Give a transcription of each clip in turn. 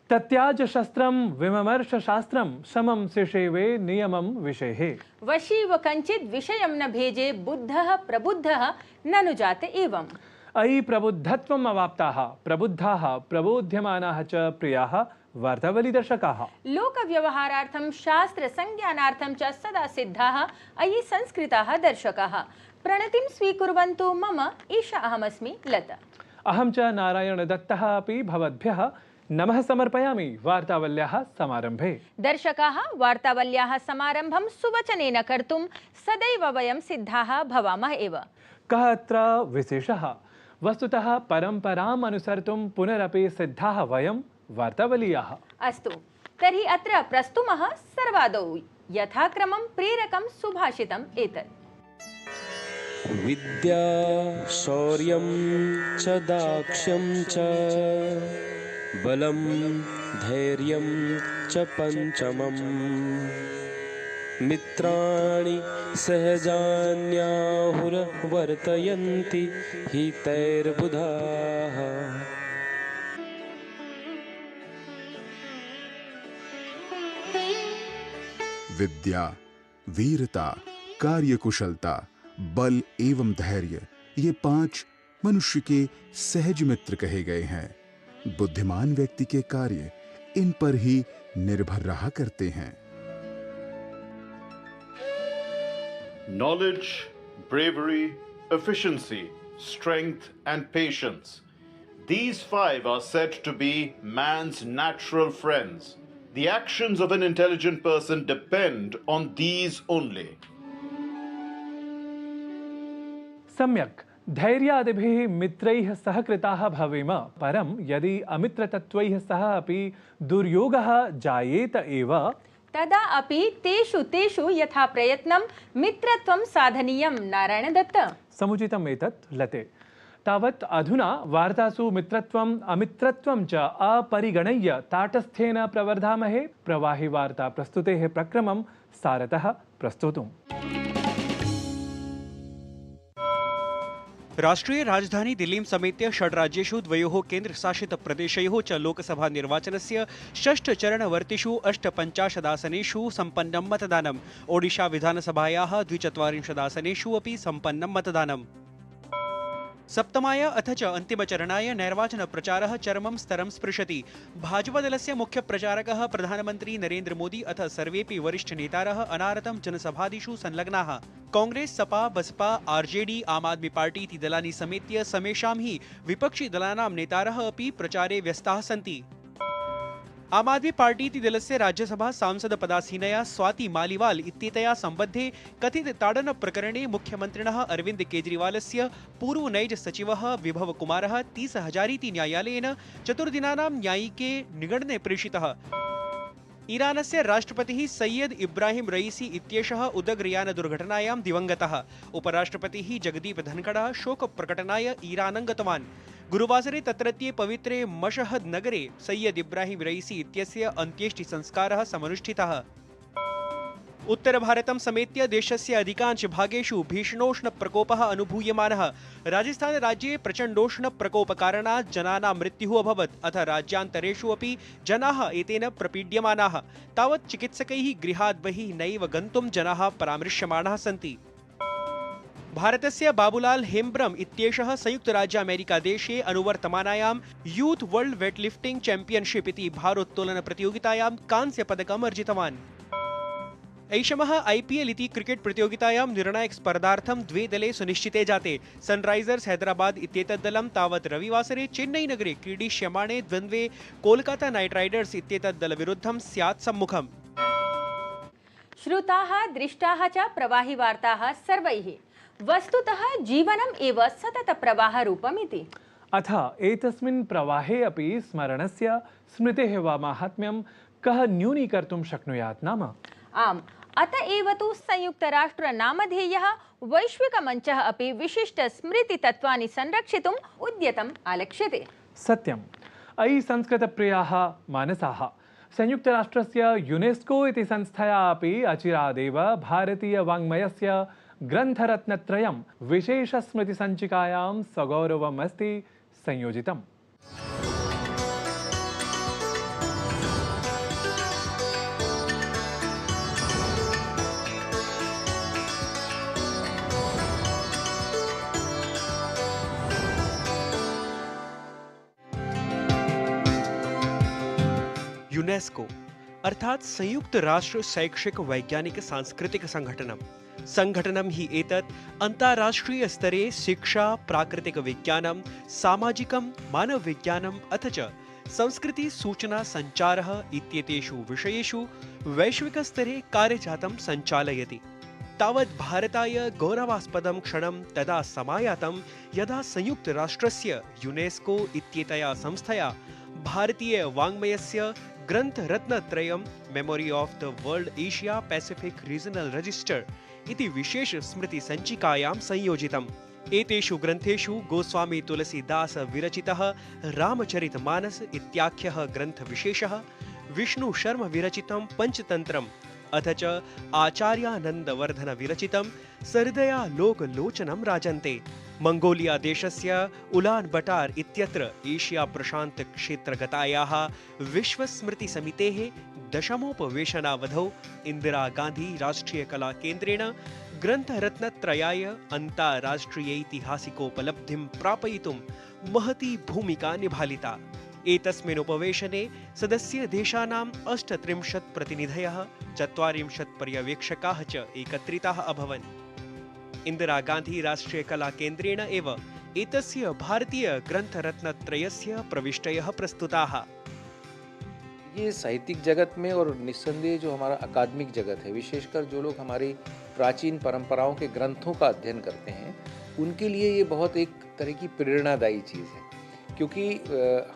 तत्याज शस्त्रं विमर्श शास्त्रं समं शिषेवे नियमं विषेहे। वशीव कंचित विषयं न भेजे बुद्धः प्रबुद्धः ननु जात एवं। अयि प्रबुद्धत्वम् अवाप्ताः प्रबुद्धाः प्रबोध्यमानाः च प्रियाः वार्तावलीदर्शकाः। लोकव्यवहारार्थं शास्त्र संज्ञानार्थं च सदा सिद्धाः अयि संस्कृताः दर्शकाः। प्रणतिं स्वीकुर्वन्तु मम ईशा अहमस्मि लता। अहं च नारायणदत्तः अपि भवद्भ्यः नमः समर्पयामि वार्तावल्याः समारम्भे। दर्शकाः, वार्तावल्याः समारम्भं सुवचनेन कर्तुं सदैव वयं सिद्धाः भवामः एव। कः अत्र विशेषः? वस्तुतः परम्पराम् अनुसर्तुं पुनरपि सिद्धाः वयं वार्तावलीयाः। अस्तु, तर्हि अत्र प्रस्तुमः सर्वादौ यथाक्रमं प्रेरकं सुभाषितम् एतत्। विद्या शौर्यं च दाक्ष्यं च बलं धैर्यं च पंचमम् मित्राणि सहजान्याहुर्वर्तयन्ति हितैर्बुधाः। विद्या, वीरता, कार्यकुशलता, बल एवं धैर्य, ये 5 मनुष्य के सहज मित्र कहे गए हैं। बुद्धिमान व्यक्ति के कार्य इन पर ही निर्भर रहा करते हैं। Knowledge, bravery, efficiency, strength and patience. These 5 are said to be man's natural friends. The actions of an intelligent person depend on these only. सम्यक् धैर्यादिभिः मित्रैः सह कृताः भवेम, परं यदि अमित्रतत्त्वैः सह अपि दुर्योगः जायेत एव तदा अपि तेषु यथा प्रयत्नं मित्रत्वं साधनीयं। नारायणदत्त। समुचितम् एतत् लते। तावत् अधुना वार्तासु मित्रत्वम् अमित्रत्वं च अपरिगणय्य ताटस्थ्येन प्रवर्धामहे। प्रवाहि वार्ता प्रस्तुतेः प्रक्रमं सारतः प्रस्तोतुम्। राष्ट्रीय राजधानी दिल्लीं समेत्य 6 राज्येषु 2 केन्द्रशासितप्रदेशयोः च लोकसभा निर्वाचनस्य 6 चरणवर्तिषु 58 आसनेषु सम्पन्नं मतदानम्। ओडिशा विधानसभायाः 42 आसनेषु अपि सम्पन्नं मतदानम्। सप्तमाय अथ च अन्तिमचरणाय नैर्वाचनप्रचारः चरमं स्तरं स्पृशति। भाजपादलस्य मुख्यप्रचारकः प्रधानमन्त्री नरेन्द्र मोदी अथ सर्वेपि वरिष्ठनेतारः अनारतं जनसभादिषु संलग्नाः। कांग्रेस, सपा, बसपा, आरजेडी, आम आदमी पार्टी इति दलानि समेत्य समेषां हि विपक्षिदलानां नेतारः अपि प्रचारे व्यस्ताः सन्ति। आम आदमी पार्टी इति दलस्य राज्यसभा सांसद पदासीनया स्वाति मालीवाल इत्येतया सम्बद्धे कथित ताडन प्रकरणे मुख्यमन्त्रिणः अरविन्द केजरीवालस्य पूर्व नैज सचिवः विभव कुमारः 30,000 इति न्यायालयेन 4 दिनानां न्यायिके निगडने प्रेषितः। ईरानस्य राष्ट्रपतिः सैयद इब्राहिम रईसी इत्येषः उदग्रयान दुर्घटनायां दिवङ्गतः। उपराष्ट्रपतिः जगदीप धनखडः शोकप्रकटनाय ईरानं गतवान्। गुरुवासरे तत्रत्ये पवित्रे मशहद नगरे सैयद इब्राहिम रईसी इत्यस्य अन्त्येष्टिसंस्कारः समनुष्ठितः। उत्तरभारतं समेत्य देशस्य अधिकांशभागेषु भीषणोष्णप्रकोपः अनुभूयमानः। राजस्थानराज्ये प्रचण्डोष्णप्रकोपकारणात् जनानां मृत्युः अभवत्, अथ राज्यान्तरेषु अपि जनाः एतेन प्रपीड्यमानाः। तावत् चिकित्सकैः गृहात् बहिः नैव गन्तुं जनाः परामृश्यमाणाः सन्ति। भारतस्य बाबूलाल हेम्ब्रम इत्येषः संयुक्तराज्यामेरिकादेशे अनुवर्तमानायां यूथ वर्ल्ड वेटलिफ्टिंग चैंपियनशिप इति भारोत्तोलनप्रतियोगितायां कांस्यपदकम् अर्जितवान्। ऐषमः IPL इति क्रिकेट प्रतियोगितायां निर्णायकस्पर्धार्थं 2 दले सुनिश्चिते जाते। सनराइजर्स हैदराबाद इत्येतत् दलं तावत् रविवासरे चेन्नईनगरे क्रीडिष्यमाणे द्वन्द्वे कोलकाता नाइट राइडर्स इत्येतत् दलविरुद्धं स्यात् सम्मुखम्। श्रुताः दृष्टाः च प्रवाहि वार्ताः सर्वैः। वस्तुतः जीवनम् एव सतत प्रवाहरूपमिति। अथ एतस्मिन् प्रवाहे अपि स्मरणस्य स्मृतेः वा माहात्म्यं कः न्यूनीकर्तुं शक्नुयात् नाम? आम्, अत एव तु संयुक्तराष्ट्र नामधेयः वैश्विकमञ्चः अपि विशिष्ट स्मृतितत्त्वानि संरक्षितुम् उद्यतम् आलक्ष्यते। सत्यम्। अयि संस्कृतप्रियाः मानसाः, संयुक्तराष्ट्रस्य यूनेस्को इति संस्थया अपि अचिरादेव भारतीयवाङ्मयस्य ग्रन्थरत्नत्रयं विशेषस्मृतिसञ्चिकायां सगौरवमस्ति संयोजितम्। यूनेस्को अर्थात संयुक्त राष्ट्र शैक्षिक वैज्ञानिक सांस्कृतिक संघटनम संघटनं हि एतत् अन्ताराष्ट्रीय स्तरे शिक्षा प्राकृतिक विज्ञानं सामाजिकं मानवविज्ञानम् अथ च संस्कृति सूचना संचारः इत्येतेषु विषयेषु वैश्विकस्तरे कार्यजातं सञ्चालयति। तावत् भारताय गौरवास्पदं क्षणं तदा समायातं यदा संयुक्तराष्ट्रस्य यूनेस्को इत्येतया संस्थया भारतीय वाङ्मयस्य ग्रन्थरत्नत्रयं memory of the world Asia Pacific regional register इति विशेष स्मृति संचिकायां संयोजितम्। एतेषु ग्रन्थेषु गोस्वामी तुलसीदास विरचितः रामचरितमानस इत्याख्यः ग्रन्थविशेषः, विष्णु शर्म विरचितं पंचतन्त्रम् अथ च आचार्यानन्दवर्धन विरचितं सहृदयालोकलोचनं राजन्ते। मंगोलिया देशस्य उलान बटार इत्यत्र एशिया प्रशांत क्षेत्रगतायाः विश्वस्मृतिसमितेः दशमोपवेशनावधौ इंदिरा गांधी राष्ट्रीय कला केन्द्रेण ग्रन्थरत्नत्रयाय अन्ताराष्ट्रियैतिहासिकोपलब्धिं प्रापयितुं महती भूमिका निभालिता। एतस्मिन् उपवेशने सदस्यदेशानाम् 38 प्रतिनिधयः 40 पर्यवेक्षकाः च एकत्रिताः अभवन्। इंदिरा गांधी राष्ट्रीय कला केन्द्रेण एव एतस्य भारतीय ग्रंथरत्नत्रयस्य प्रविष्टयः प्रस्तुताः। ये साहित्यिक जगत में और निस्संदेह जो हमारा अकादमिक जगत है, विशेषकर जो लोग हमारी प्राचीन परंपराओं के ग्रंथों का अध्ययन करते हैं, उनके लिए ये बहुत एक तरह की प्रेरणादायी चीज़ है। क्योंकि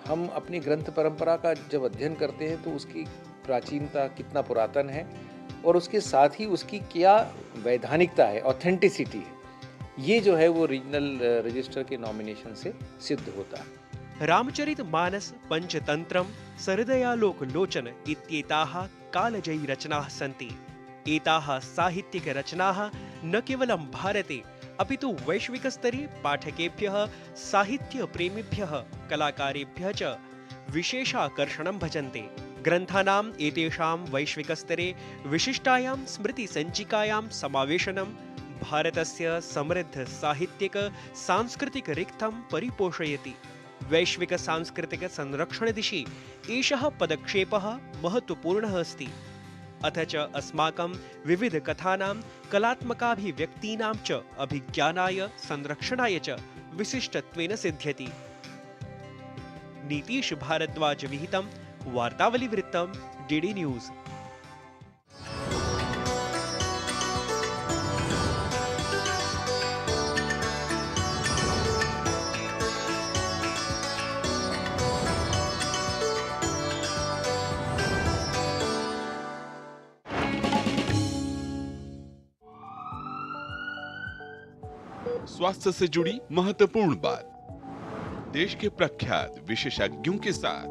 हम अपनी ग्रंथ परंपरा का जब अध्ययन करते हैं तो उसकी प्राचीनता कितना पुरातन है और उसके साथ ही उसकी क्या वैधानिकता है, ऑथेंटिसिटी है, ये जो है वो रीजनल रजिस्टर के नॉमिनेशन से सिद्ध होता है। रामचरितमानस पंचतंत्रम सहृदयालोकलोचन इत्येताः कालजयी रचनाः सन्ति। एताः साहित्यिक रचनाः न केवलं भारते अपितु वैश्विकस्तरे पाठकेभ्यः, साहित्यप्रेमिभ्यः, कलाकारेभ्यः च विशेषाकर्षणं भजन्ते। ग्रन्थानाम् एतेषां वैश्विकस्तरे विशिष्टायां स्मृतिसञ्चिकायां समावेशनं भारतस्य समृद्ध साहित्यिक सांस्कृतिक रिक्थं परिपोषयति। वैश्विक सांस्कृतिक संरक्षण दिशि एषः पदक्षेपः महत्वपूर्णः अस्ति। अथ च अस्माकं विविध कथानां, कलात्मकाभिव्यक्तीनां च अभिज्ञानाय, संरक्षणाय च विशिष्टत्वेन सिद्ध्यति। नीतीश भारद्वाज विहितं वार्तावलीवृत्तं डीडी न्यूज़। स्वास्थ्य से जुड़ी महत्वपूर्ण बात, देश के प्रख्यात विशेषज्ञों के साथ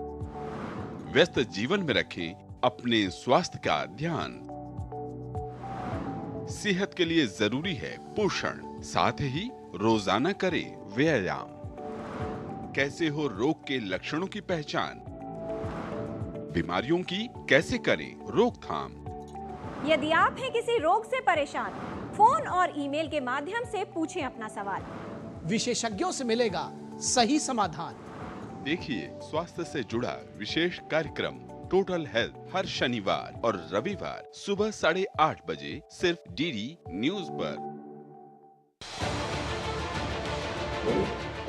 व्यस्त जीवन में रखें अपने स्वास्थ्य का ध्यान। सेहत के लिए जरूरी है पोषण, साथ ही रोजाना करें व्यायाम। कैसे हो रोग के लक्षणों की पहचान, बीमारियों की कैसे करें रोकथाम। यदि आप हैं किसी रोग से परेशान, फोन और ईमेल के माध्यम से पूछें अपना सवाल। विशेषज्ञों से मिलेगा सही समाधान। देखिए स्वास्थ्य से जुड़ा विशेष कार्यक्रम टोटल हेल्थ हर शनिवार और रविवार सुबह 8:30 बजे सिर्फ डीडी न्यूज़ पर।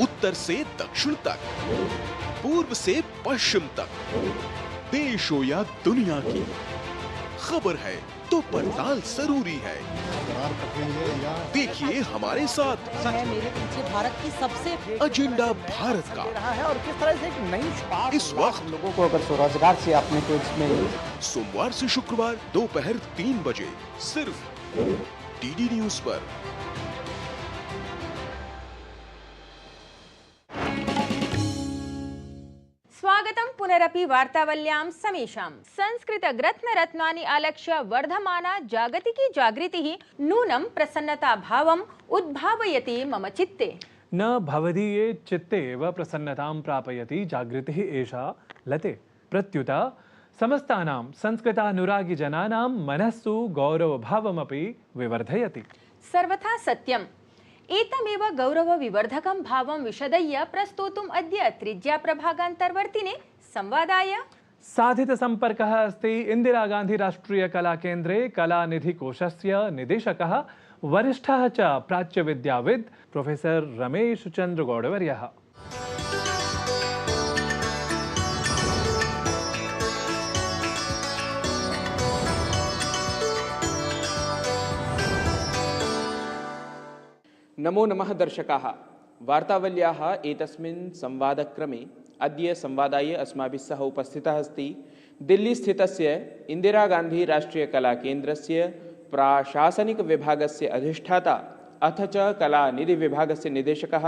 उत्तर से दक्षिण तक, पूर्व से पश्चिम तक, देश हो या दुनिया की खबर है तो पड़ताल जरूरी है। देखिए हमारे साथ मेरे पीछे भारत की सबसे एजेंडा भारत का है और किस तरह से एक नई शुरुआत इस वक्त लोगों को अगर स्वरोजगार से आपने तो इसमें सोमवार से शुक्रवार दोपहर 3 बजे सिर्फ डीडी न्यूज़ पर। स्वागतं पुनरपि वार्तावल्यां समेषां। संस्कृतग्रन्थरत्नानि आलक्ष्य वर्धमाना जागतिकी जागृतिः नूनं प्रसन्नताभावम् उद्भावयति मम चित्ते। न भवदीये चित्ते एव प्रसन्नतां प्रापयति जागृतिः एषा लते। प्रत्युत समस्तानां संस्कृतानुरागिजनानां मनस्सु गौरवभावमपि विवर्धयति। सर्वथा सत्यम्। एतमेव गौरवविवर्धकं भावं विशदय्य प्रस्तोतुम् अद्य त्रिज्याप्रभागान्तर्वर्तिने संवादाय साधितसम्पर्कः अस्ति इंदिरा गांधी राष्ट्रीय कलाकेन्द्रे कलानिधिकोषस्य निदेशकः वरिष्ठः च प्राच्यविद्याविद् प्रोफेसर रमेश चंद्र गौडवर्यः। नमो नमः दर्शकाः। वार्तावल्याः एतस्मिन् संवादक्रमे अद्य संवादाय अस्माभिः सह उपस्थितः अस्ति दिल्लीस्थितस्य इंदिरा गांधी राष्ट्रीय कलाकेन्द्रस्य प्राशासनिकविभागस्य अधिष्ठाता अथ च कलानिधिविभागस्य निदेशकः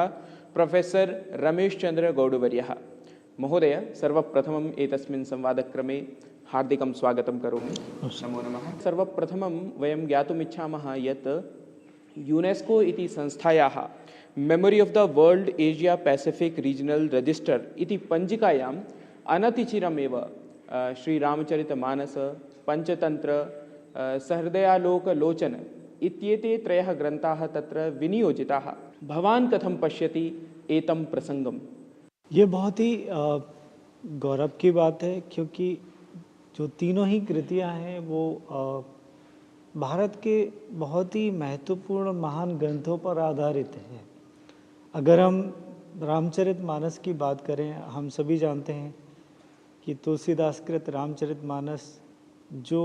प्रोफेसर रमेशचन्द्र गौडवर्यः। महोदय, सर्वप्रथमम् एतस्मिन् संवादक्रमे हार्दिकं स्वागतं करोमि। नमो नमः। सर्वप्रथमं वयं ज्ञातुमिच्छामः यत् यूनेस्को इति संस्थायाः memory of the world Asia Pacific regional register इति पंजिकायाम् अनतिचिरमेव श्रीरामचरितमानस, पंचतंत्र, सहृदयालोकलोचन इत्येते त्रयः ग्रंथाः तत्र विनियोजिताः। भवान् कथं पश्यति एतं प्रसंगम्? ये बहुत ही गौरव की बात है, क्योंकि जो तीनों ही कृतियाँ हैं वो भारत के बहुत ही महत्वपूर्ण महान ग्रंथों पर आधारित है। अगर हम रामचरितमानस की बात करें, हम सभी जानते हैं कि तुलसीदास कृत रामचरितमानस जो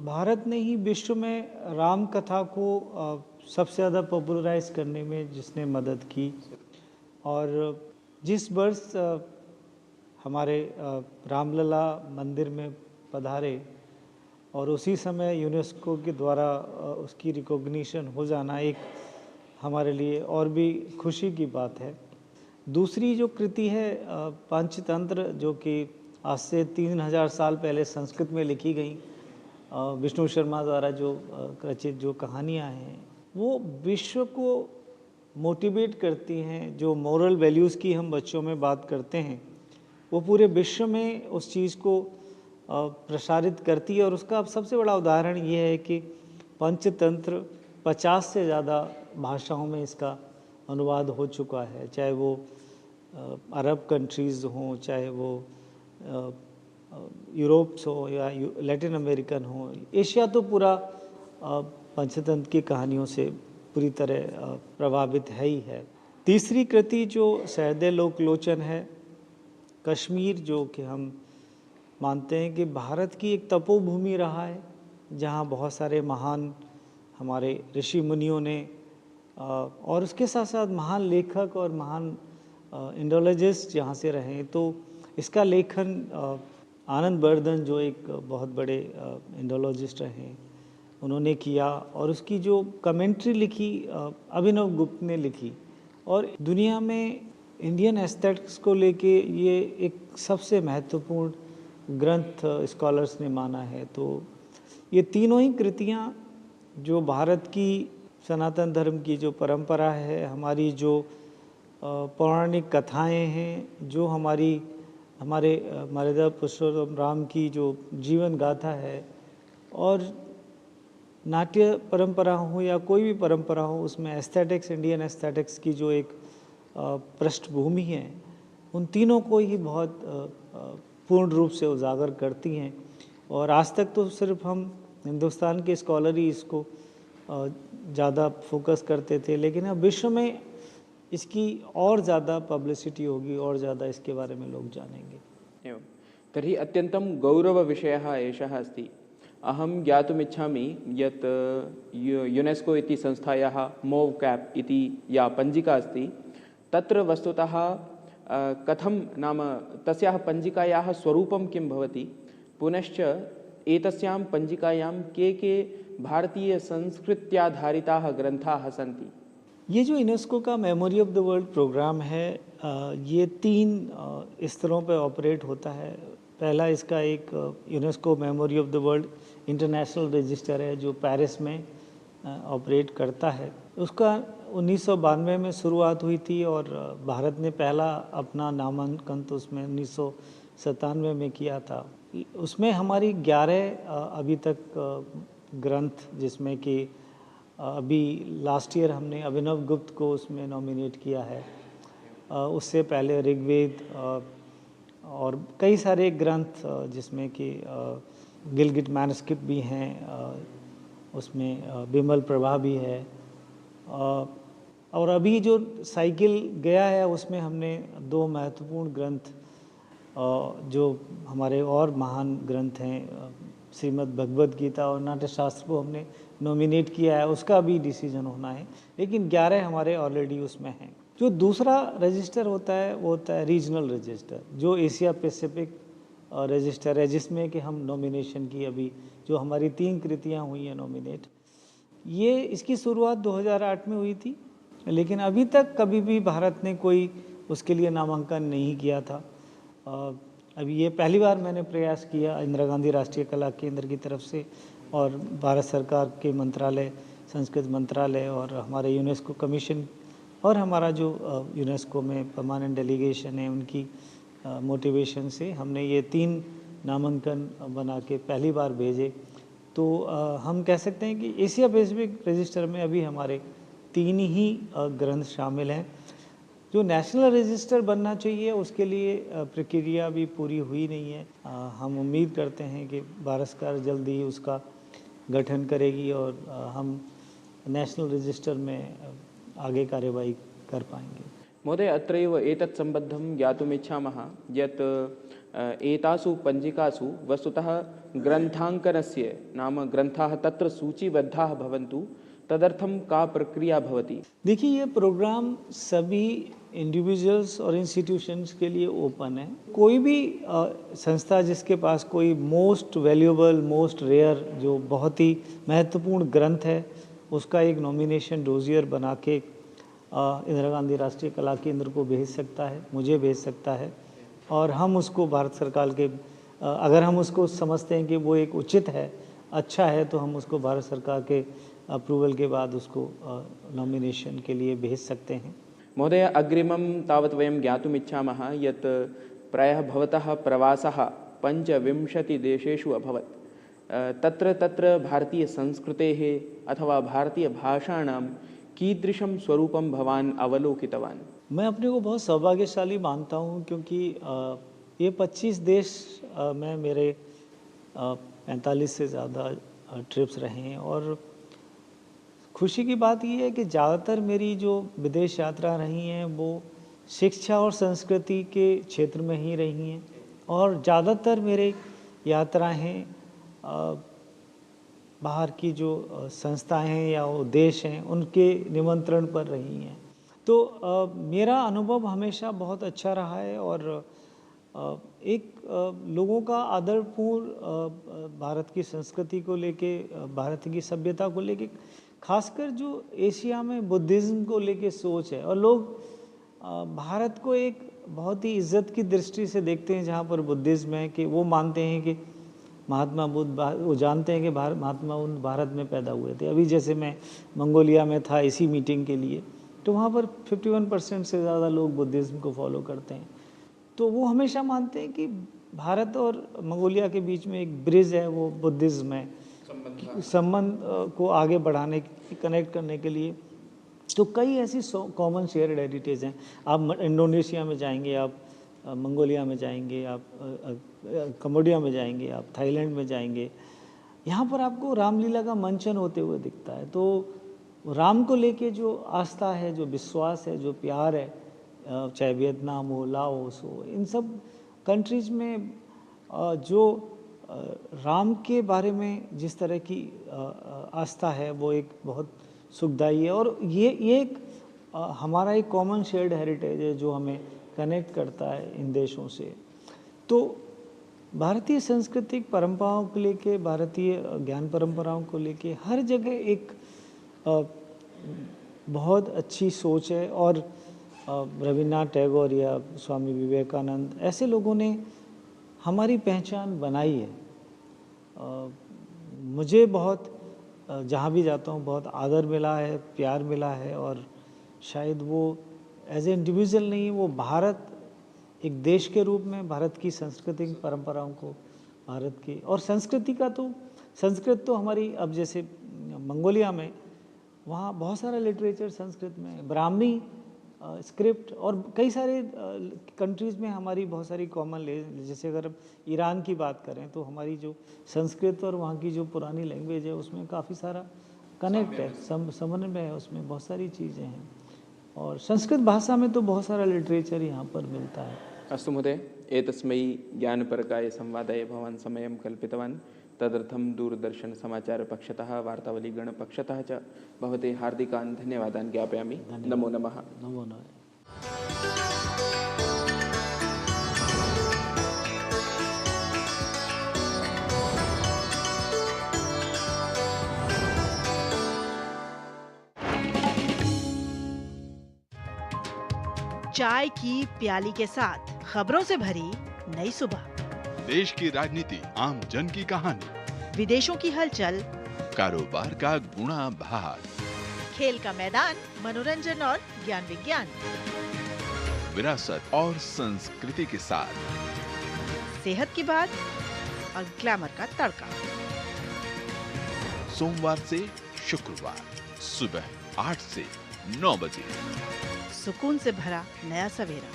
भारत ने ही विश्व में राम कथा को सबसे ज़्यादा पॉपुलराइज करने में जिसने मदद की, और जिस वर्ष हमारे रामलला मंदिर में पधारे और उसी समय यूनेस्को के द्वारा उसकी रिकॉग्निशन हो जाना एक हमारे लिए और भी खुशी की बात है। दूसरी जो कृति है पंचतंत्र, जो कि आज से 3000 साल पहले संस्कृत में लिखी गई विष्णु शर्मा द्वारा जो रचित जो कहानियाँ हैं, वो विश्व को मोटिवेट करती हैं। जो मॉरल वैल्यूज़ की हम बच्चों में बात करते हैं, वो पूरे विश्व में उस चीज़ को प्रसारित करती है। और उसका सबसे बड़ा उदाहरण ये है कि पंचतंत्र 50 से ज़्यादा भाषाओं में इसका अनुवाद हो चुका है, चाहे वो अरब कंट्रीज़ हों, चाहे वो यूरोप्स हो या लैटिन अमेरिकन हो, एशिया तो पूरा पंचतंत्र की कहानियों से पूरी तरह प्रभावित है ही है। तीसरी कृति जो सहृदयालोकलोचन है, कश्मीर, जो कि हम मानते हैं कि भारत की एक तपोभूमि रहा है, जहाँ बहुत सारे महान हमारे ऋषि मुनियों ने और उसके साथ साथ महान लेखक और महान इंडोलॉजिस्ट जहाँ से रहे। तो इसका लेखन आनंद बर्धन, जो एक बहुत बड़े इंडोलॉजिस्ट रहे, उन्होंने किया, और उसकी जो कमेंट्री लिखी अभिनव गुप्त ने लिखी। और दुनिया में इंडियन एस्थेटिक्स को लेके ये एक सबसे महत्वपूर्ण ग्रंथ स्कॉलर्स ने माना है। तो ये तीनों ही कृतियाँ जो भारत की सनातन धर्म की जो परंपरा है, हमारी जो पौराणिक कथाएं हैं, जो हमारे मर्यादा पुरुषोत्तम राम की जो जीवन गाथा है, और नाट्य परंपरा हो या कोई भी परंपरा हो, उसमें एस्थेटिक्स, इंडियन एस्थेटिक्स की जो एक पृष्ठभूमि है, उन तीनों को ही बहुत पूर्ण रूप से उजागर करती हैं। और आज तक तो सिर्फ हम हिंदुस्तान के स्कॉलर ही इसको ज़्यादा फोकस करते थे, लेकिन अब विश्व में इसकी और ज़्यादा पब्लिसिटी होगी और ज़्यादा इसके बारे में लोग जानेंगे। एवं तर्हि अत्यन्तं गौरवविषयः एषः अस्ति। अहं ज्ञातुमिच्छामि यत् यूनेस्को इति संस्थायाः मोव् कैप् इति या पञ्जिका अस्ति, तत्र वस्तुतः कथं नाम तस्याः पञ्जिकायाः स्वरूपं किं भवति, पुनश्च एतस्यां पञ्जिकायां के भारतीय संस्कृत्याधारिताः ग्रन्थाः सन्ति। ये जो यूनेस्को का memory of the world program है, ये 3 स्तरों पर ऑपरेट होता है। पहला इसका एक UNESCO memory of the world international register है, जो पेरिस में ऑपरेट करता है। उसका 1992 में शुरुआत हुई थी, और भारत ने पहला अपना नामांकन तो उसमें 1997 में किया था। उसमें हमारी 11 अभी तक ग्रंथ, जिसमें कि अभी लास्ट ईयर हमने अभिनव गुप्त को उसमें नॉमिनेट किया है। उससे पहले ऋग्वेद और कई सारे ग्रंथ जिसमें कि गिलगिट मैनस्क्रिप्ट भी हैं, उसमें बिमल प्रभा भी है, और अभी जो साइकिल गया है उसमें हमने 2 महत्वपूर्ण ग्रंथ जो हमारे और महान ग्रंथ हैं, श्रीमद् भगवद गीता और नाट्य शास्त्र को हमने नॉमिनेट किया है, उसका भी डिसीजन होना है, लेकिन 11 हमारे ऑलरेडी उसमें हैं। जो दूसरा रजिस्टर होता है वो होता है रीजनल रजिस्टर, जो एशिया पैसिफिक रजिस्टर है, जिसमें कि हम नॉमिनेशन की अभी जो हमारी 3 कृतियाँ हुई हैं नॉमिनेट, ये इसकी शुरुआत 2008 में हुई थी, लेकिन अभी तक कभी भी भारत ने कोई उसके लिए नामांकन नहीं किया था। अभी ये पहली बार मैंने प्रयास किया इंदिरा गांधी राष्ट्रीय कला केंद्र की तरफ से, और भारत सरकार के मंत्रालय, संस्कृत मंत्रालय और हमारे यूनेस्को कमीशन और हमारा जो यूनेस्को में परमानेंट डेलीगेशन है, उनकी मोटिवेशन से हमने ये 3 नामांकन बना के पहली बार भेजे। तो हम कह सकते हैं कि एशिया पैसिफिक रजिस्टर में अभी हमारे 3 ही ग्रंथ शामिल हैं। जो नेशनल रजिस्टर बनना चाहिए उसके लिए प्रक्रिया भी पूरी हुई नहीं है। हम उम्मीद करते हैं कि भारत सरकार जल्दी ही उसका गठन करेगी और हम नेशनल रजिस्टर में आगे कार्यवाही कर पाएंगे। महोदय, अत्रैव एतत् सम्बद्धं ज्ञातुमिच्छामः यत् एतासु पञ्जिकासु वस्तुतः ग्रन्थाङ्कनस्य नाम ग्रन्थाः तत्र सूचीबद्धाः भवन्तु, तदर्थं का प्रक्रिया भवति? देखिए, ये प्रोग्राम सभी इंडिविजुअल्स और इंस्टीट्यूशंस के लिए ओपन है। कोई भी संस्था जिसके पास कोई मोस्ट वैल्यूएबल, मोस्ट रेयर, जो बहुत ही महत्वपूर्ण ग्रंथ है, उसका एक नॉमिनेशन डोजियर बना के इंदिरा गांधी राष्ट्रीय कला केंद्र को भेज सकता है, मुझे भेज सकता है, और हम उसको भारत सरकार के अगर हम उसको समझते हैं कि वो एक उचित है, अच्छा है, तो हम उसको भारत सरकार के अप्रूवल के बाद उसको नॉमिनेशन के लिए भेज सकते हैं। महोदय, अग्रिमं तावत् वयं ज्ञातुमिच्छामः यत् प्रायः भवतः प्रवासः 25 देशेषु अभवत्। तत्र तत्र भारतीयसंस्कृतेः अथवा भारतीयभाषाणां कीदृशं स्वरूपं भवान् अवलोकितवान्? मैं अपने को बहुत सौभाग्यशाली मानता हूँ, क्योंकि ये 25 देश में मेरे 45 से ज़्यादा ट्रिप्स रहे हैं, और खुशी की बात ये है कि ज़्यादातर मेरी जो विदेश यात्रा रही हैं वो शिक्षा और संस्कृति के क्षेत्र में ही रही हैं, और ज़्यादातर मेरे यात्राएं बाहर की जो संस्थाएं हैं या वो देश हैं उनके निमंत्रण पर रही हैं। तो मेरा अनुभव हमेशा बहुत अच्छा रहा है, और एक लोगों का आदरपूर्ण भारत की संस्कृति को लेके, भारत की सभ्यता को लेके, खासकर जो एशिया में बुद्धिज़्म को लेके सोच है, और लोग भारत को एक बहुत ही इज्जत की दृष्टि से देखते हैं जहाँ पर बुद्धिज़्म है, कि वो मानते हैं कि महात्मा बुद्ध, वो जानते हैं कि महात्मा बुद्ध भारत में पैदा हुए थे। अभी जैसे मैं मंगोलिया में था इसी मीटिंग के लिए, तो वहाँ पर 51% से ज़्यादा लोग बुद्धिज़्म को फॉलो करते हैं। तो वो हमेशा मानते हैं कि भारत और मंगोलिया के बीच में एक ब्रिज है, वो बुद्धिज़्म है, संबंध को आगे बढ़ाने, कनेक्ट करने के लिए। तो कई ऐसी कॉमन शेयर्ड हेरिटेज हैं। आप इंडोनेशिया में जाएंगे, आप मंगोलिया में जाएंगे, आप कंबोडिया में जाएंगे, आप थाईलैंड में जाएंगे, यहाँ पर आपको रामलीला का मंचन होते हुए दिखता है। तो राम को लेके जो आस्था है, जो विश्वास है, जो प्यार है, चाहे वियतनाम हो, लाओस हो, इन सब कंट्रीज़ में जो राम के बारे में जिस तरह की आस्था है, वो एक बहुत सुखदायी है, और ये एक हमारा एक कॉमन शेयर्ड हेरिटेज है जो हमें कनेक्ट करता है इन देशों से। तो भारतीय सांस्कृतिक परंपराओं को लेके, भारतीय ज्ञान परंपराओं को लेके हर जगह एक बहुत अच्छी सोच है, और रविन्द्रनाथ टैगोर या स्वामी विवेकानंद, ऐसे लोगों ने हमारी पहचान बनाई है। मुझे बहुत जहाँ भी जाता हूँ बहुत आदर मिला है, प्यार मिला है, और शायद वो एज ए इंडिविजुअल नहीं, वो भारत एक देश के रूप में भारत की सांस्कृतिक परंपराओं को, भारत की और संस्कृति का, तो संस्कृत तो हमारी, अब जैसे मंगोलिया में वहाँ बहुत सारा लिटरेचर संस्कृत में है, ब्राह्मी स्क्रिप्ट और कई सारे कंट्रीज़ में हमारी बहुत सारी कॉमन जैसे अगर ईरान की बात करें तो हमारी जो संस्कृत और वहाँ की जो पुरानी लैंग्वेज है उसमें काफ़ी सारा कनेक्ट है, समन्वय है, उसमें बहुत सारी चीज़ें हैं। और संस्कृत भाषा में तो बहुत सारा लिटरेचर यहाँ पर मिलता है। अस्तु महोदय, एतस्मै ज्ञानपरकाय संवादाय भवान् समयं कल्पितवान्, तदर्थं दूरदर्शन समाचार पक्षतः वार्तावली गण पक्षतः च भवते हार्दिकान् धन्यवादान् ज्ञापयामि। नमो नमः। नमो नमः। चाय की प्याली के साथ खबरों से भरी नई सुबह, देश की राजनीति, आम जन की कहानी, विदेशों की हलचल, कारोबार का गुणा भाग, खेल का मैदान, मनोरंजन और ज्ञान विज्ञान, विरासत और संस्कृति के साथ सेहत की बात और ग्लैमर का तड़का। सोमवार से शुक्रवार सुबह 8 से 9 बजे। सुकून से भरा नया सवेरा।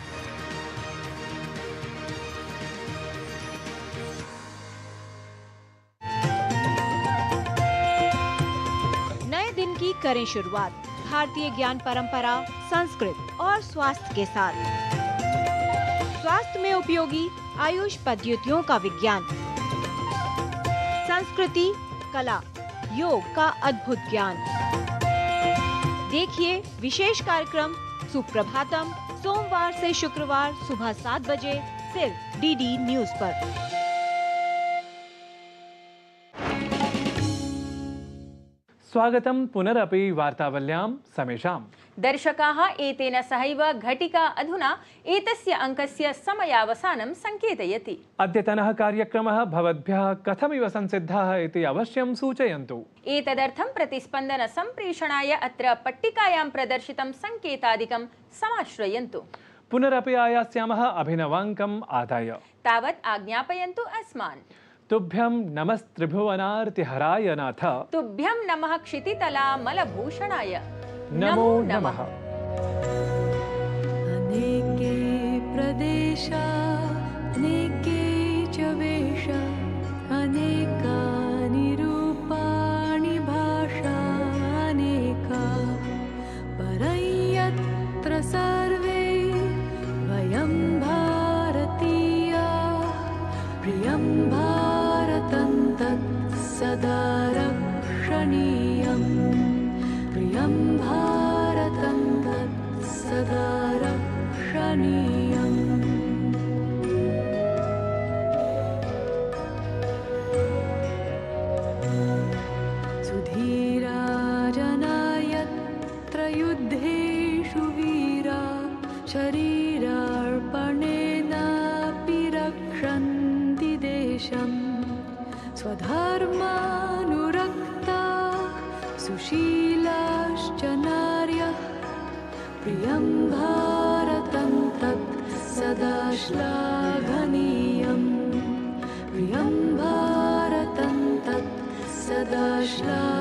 नए दिन की करें शुरुआत भारतीय ज्ञान परंपरा, संस्कृत और स्वास्थ्य के साथ। स्वास्थ्य में उपयोगी आयुष पद्धतियों का विज्ञान, संस्कृति, कला, योग का अद्भुत ज्ञान। देखिए विशेष कार्यक्रम सुप्रभातम सोमवार से शुक्रवार सुबह 7 बजे सिर्फ डीडी न्यूज पर। स्वागतं पुनरपि वार्तावल्यां समेषाम्। दर्शकाः एतेन सहैव घटिका अधुना एतस्य अङ्कस्य समयावसानं सङ्केतयति। अद्यतनः कार्यक्रमः भवद्भ्यः कथमिव संसिद्धः इति अवश्यं सूचयन्तु। एतदर्थं प्रतिस्पन्दन सम्प्रेषणाय अत्र पट्टिकायां प्रदर्शितं सङ्केतादिकं समाश्रयन्तु। पुनरपि आयास्यामः अभिनवाङ्कम् आदाय। तावत् आज्ञापयन्तु अस्मान्। तुभ्यं नमस्त्रिभुवनार्तिहराय नाथ। तुभ्यं नमः क्षितितलामलभूषणाय। नमो नमः। अनेके प्रदेशा अनेके च वेशा अनेकानि रूपाणि भाषा अनेका परयत्र सर्वे वयं भारतीया प्रियं भारतं तत् सदा रक्षणीयम् प्रियं भारतं तत् सदा रक्षणीयम्। सुधीरा जना यत्र युद्धेषु वीरा शरीरार्पणेनापि रक्षन्ति देशम् स्वधर्मानुरक्ता सुशीलाश्च नार्यः प्रियं भारतं तत् सदा श्लाघनीयम् प्रियं भारतं तत् सदा श्लाघनीयम्।